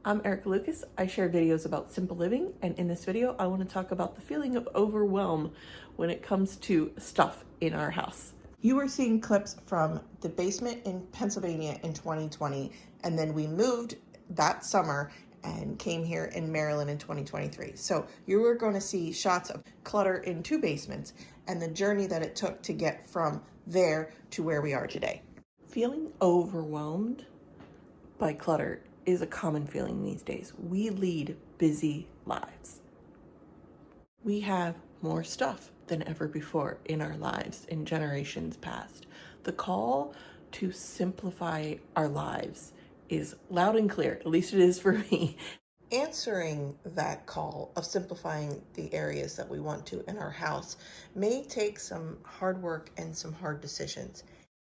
I'm Erica Lucas. I share videos about simple living, and in this video, I want to talk about the feeling of overwhelm when it comes to stuff in our house. You are seeing clips from the basement in Pennsylvania in 2020, and then we moved that summer and came here in Maryland in 2023. So you are going to see shots of clutter in two basements and the journey that it took to get from there to where we are today. Feeling overwhelmed by clutter is a common feeling these days. We lead busy lives. We have more stuff than ever before in our lives in generations past. The call to simplify our lives is loud and clear, at least it is for me. Answering that call of simplifying the areas that we want to in our house may take some hard work and some hard decisions.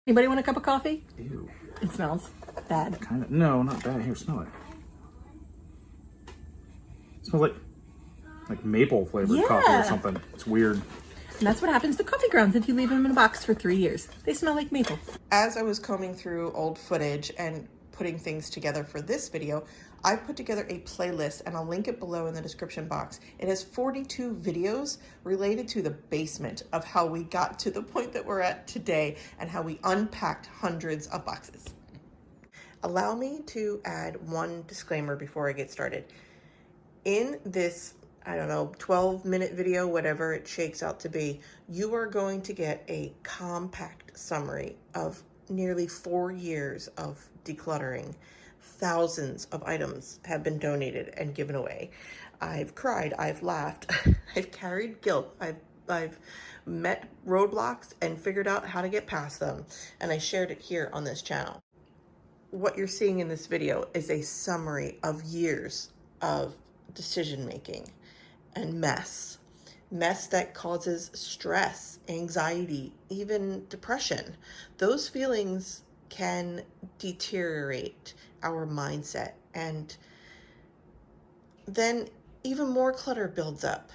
Anybody want a cup of coffee? Ew. It smells bad. Kind of. No, not bad. Here, smell it. It smells like maple flavored coffee or something. It's weird. And that's what happens to coffee grounds if you leave them in a box for 3 years. They smell like maple. As I was combing through old footage and putting things together for this video, I put together a playlist and I'll link it below in the description box. It has 42 videos related to the basement of how we got to the point that we're at today and how we unpacked hundreds of boxes. Allow me to add one disclaimer before I get started. In this, 12-minute video, whatever it shakes out to be, you are going to get a compact summary of nearly 4 years of decluttering. Thousands of items have been donated and given away. I've cried, I've laughed, I've carried guilt, I've met roadblocks and figured out how to get past them, and I shared it here on this channel. What you're seeing in this video is a summary of years of decision making and mess that causes stress, anxiety, even depression. Those feelings can deteriorate our mindset, and then even more clutter builds up.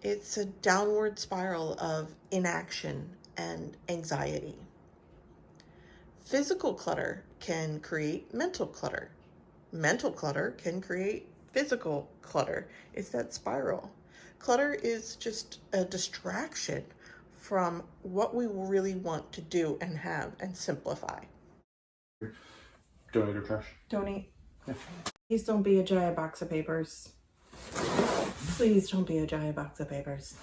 It's a downward spiral of inaction and anxiety. Physical clutter can create mental clutter. Mental clutter can create physical clutter. It's that spiral. Clutter is just a distraction from what we really want to do and have and simplify. Donate or trash? Donate. Yeah. Please don't be a giant box of papers. Please don't be a giant box of papers.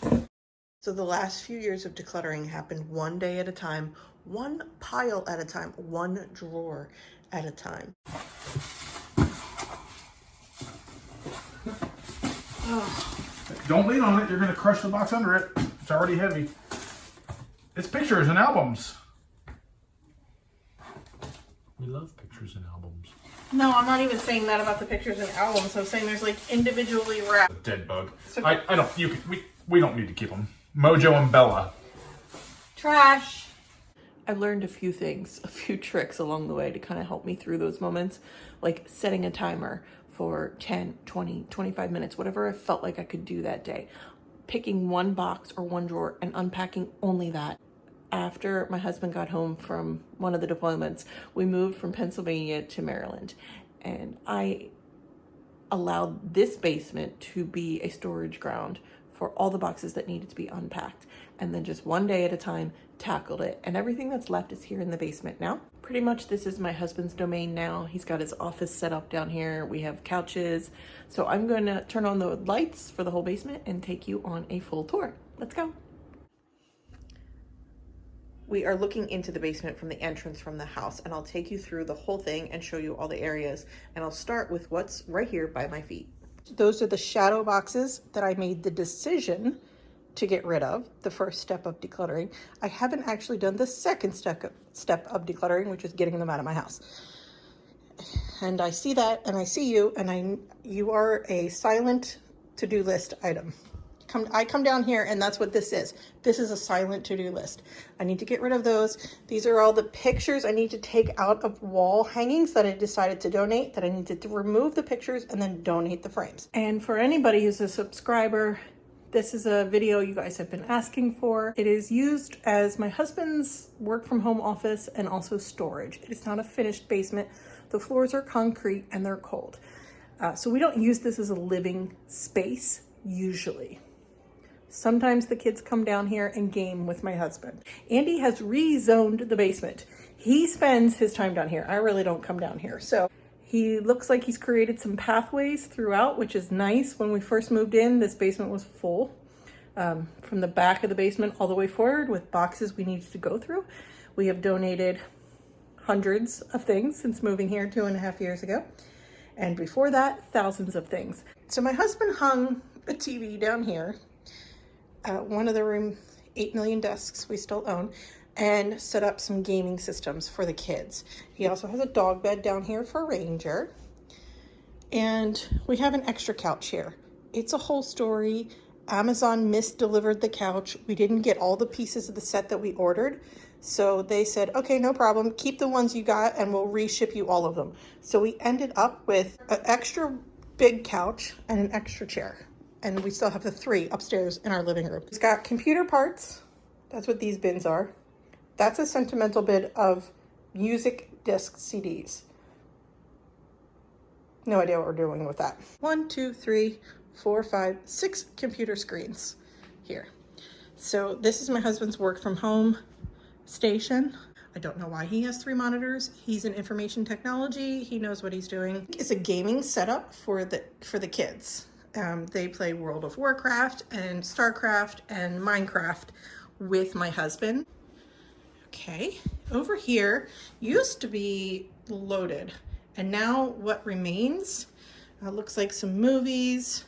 So the last few years of decluttering happened one day at a time, one pile at a time, one drawer at a time. Don't lean on it. You're going to crush the box under it. It's already heavy. It's pictures and albums. We love pictures and albums. No, I'm not even saying that about the pictures and albums. I'm saying there's like individually wrapped. A dead bug. So, I don't. We don't need to keep them. Mojo and Bella. Trash. I've learned a few things, a few tricks along the way to kind of help me through those moments, like setting a timer for 10, 20, 25 minutes, whatever I felt like I could do that day. Picking one box or one drawer and unpacking only that. After my husband got home from one of the deployments, we moved from Pennsylvania to Maryland, and I allowed this basement to be a storage ground for all the boxes that needed to be unpacked, and then just one day at a time tackled it, and everything that's left is here in the basement now. Pretty much this is my husband's domain now. He's got his office set up down here. We have couches, so I'm going to turn on the lights for the whole basement and take you on a full tour. Let's go. We are looking into the basement from the entrance from the house, and I'll take you through the whole thing and show you all the areas, and I'll start with what's right here by my feet. Those are the shadow boxes that I made the decision to get rid of, the first step of decluttering. I haven't actually done the second step of decluttering, which is getting them out of my house. And I see that, and I see you, and you are a silent to-do list item. I come down here and that's what this is. This is a silent to-do list. I need to get rid of those. These are all the pictures I need to take out of wall hangings that I decided to donate, that I need to remove the pictures and then donate the frames. And for anybody who's a subscriber, this is a video you guys have been asking for. It is used as my husband's work from home office and also storage. It is not a finished basement. The floors are concrete and they're cold. So we don't use this as a living space usually. Sometimes the kids come down here and game with my husband. Andy has rezoned the basement. He spends his time down here. I really don't come down here. So he looks like he's created some pathways throughout, which is nice. When we first moved in, this basement was full from the back of the basement all the way forward with boxes we needed to go through. We have donated hundreds of things since moving here 2.5 years ago. And before that, thousands of things. So my husband hung a TV down here, one of the room 8 million desks we still own, and set up some gaming systems for the kids. He also has a dog bed down here for Ranger. And we have an extra couch here. It's a whole story. Amazon misdelivered the couch. We didn't get all the pieces of the set that we ordered. So they said, okay, no problem. Keep the ones you got and we'll reship you all of them. So we ended up with an extra big couch and an extra chair. And we still have the 3 upstairs in our living room. It's got computer parts. That's what these bins are. That's a sentimental bit of music disc CDs. No idea what we're doing with that. 1, 2, 3, 4, 5, 6 computer screens here. So this is my husband's work from home station. I don't know why he has 3 monitors. He's in information technology. He knows what he's doing. It's a gaming setup for the kids. They play World of Warcraft and StarCraft and Minecraft with my husband. Okay, over here used to be loaded, and now what remains looks like some movies.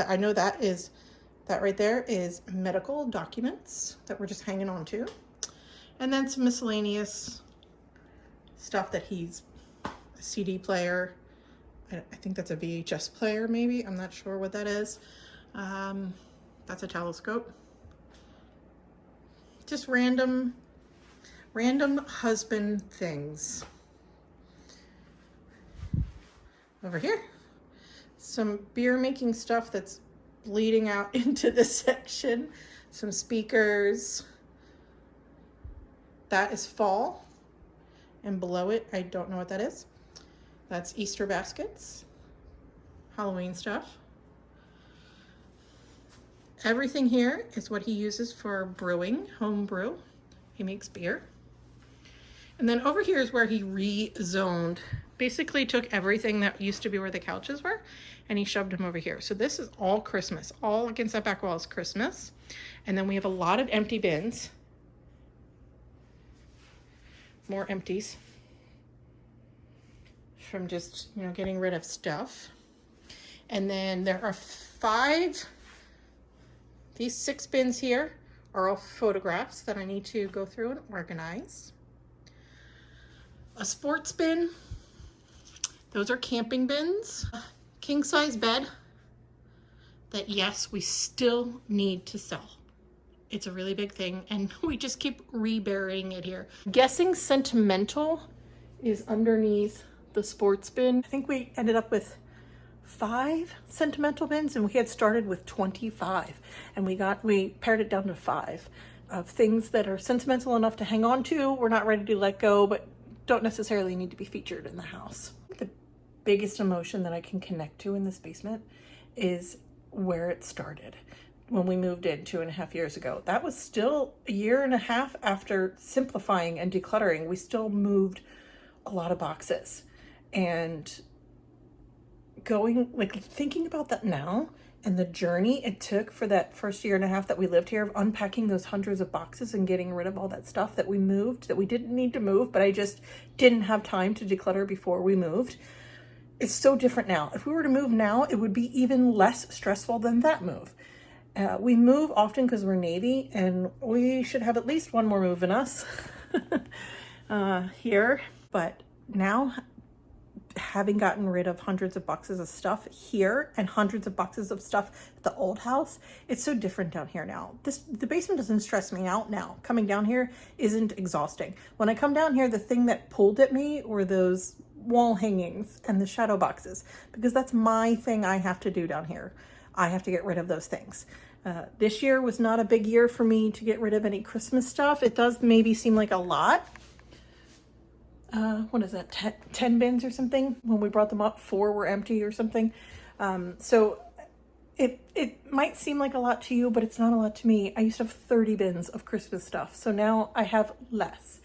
I know that right there is medical documents that we're just hanging on to, and then some miscellaneous stuff that he's a CD player. I think that's a VHS player, maybe. I'm not sure what that is. That's a telescope. Just random husband things. Over here, some beer making stuff that's bleeding out into this section. Some speakers. That is fall. And below it, I don't know what that is. That's Easter baskets, Halloween stuff. Everything here is what he uses for brewing, home brew. He makes beer. And then over here is where he rezoned, basically took everything that used to be where the couches were and he shoved them over here. So this is all Christmas. All against that back wall is Christmas. And then we have a lot of empty bins. More empties. From just, getting rid of stuff. And then there are 5, these 6 bins here are all photographs that I need to go through and organize. A sports bin, those are camping bins. King size bed that, yes, we still need to sell. It's a really big thing and we just keep reburying it here. Guessing sentimental is underneath the sports bin. I think we ended up with 5 sentimental bins and we had started with 25 and we pared it down to 5 of things that are sentimental enough to hang on to. We're not ready to let go, but don't necessarily need to be featured in the house. The biggest emotion that I can connect to in this basement is where it started. When we moved in 2.5 years ago, that was still a 1.5 years after simplifying and decluttering. We still moved a lot of boxes. And thinking about that now and the journey it took for that first 1.5 years that we lived here of unpacking those hundreds of boxes and getting rid of all that stuff that we moved, that we didn't need to move, but I just didn't have time to declutter before we moved. It's so different now. If we were to move now, it would be even less stressful than that move. We move often because we're Navy and we should have at least one more move in us here. But now, having gotten rid of hundreds of boxes of stuff here and hundreds of boxes of stuff at the old house, it's so different down here now. The basement doesn't stress me out now. Coming down here isn't exhausting. When I come down here, the thing that pulled at me were those wall hangings and the shadow boxes, because that's my thing I have to do down here. I have to get rid of those things. This year was not a big year for me to get rid of any Christmas stuff. It does maybe seem like a lot. what is that, 10 bins or something. When we brought them up, 4 were empty or something. So it might seem like a lot to you, but it's not a lot to me. I used to have 30 bins of Christmas stuff. So now I have less.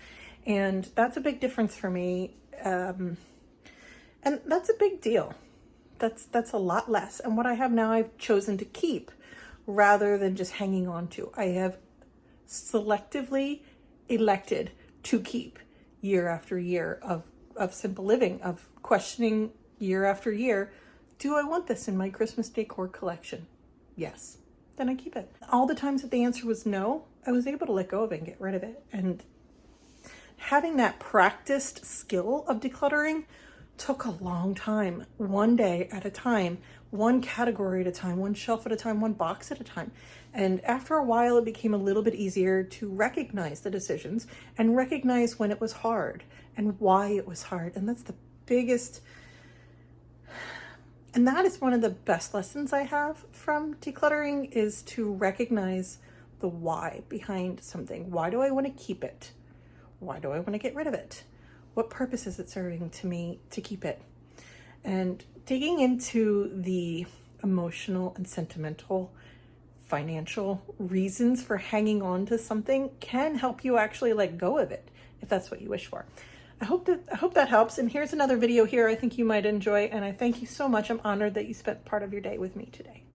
And that's a big difference for me. And that's a big deal. That's a lot less. And what I have now, I've chosen to keep rather than just hanging on to. I have selectively elected to keep year after year of simple living, of questioning year after year. Do I want this in my Christmas decor collection? Yes. Then I keep it. All the times that the answer was no, I was able to let go of it and get rid of it. And having that practiced skill of decluttering took a long time, one day at a time, one category at a time, one shelf at a time, one box at a time. And after a while, it became a little bit easier to recognize the decisions and recognize when it was hard and why it was hard. And that's the biggest, and that is one of the best lessons I have from decluttering, is to recognize the why behind something. Why do I want to keep it? Why do I want to get rid of it? What purpose is it serving to me to keep it? And digging into the emotional and sentimental, financial reasons for hanging on to something can help you actually let go of it, if that's what you wish for. I hope that helps. And here's another video here I think you might enjoy. And I thank you so much. I'm honored that you spent part of your day with me today.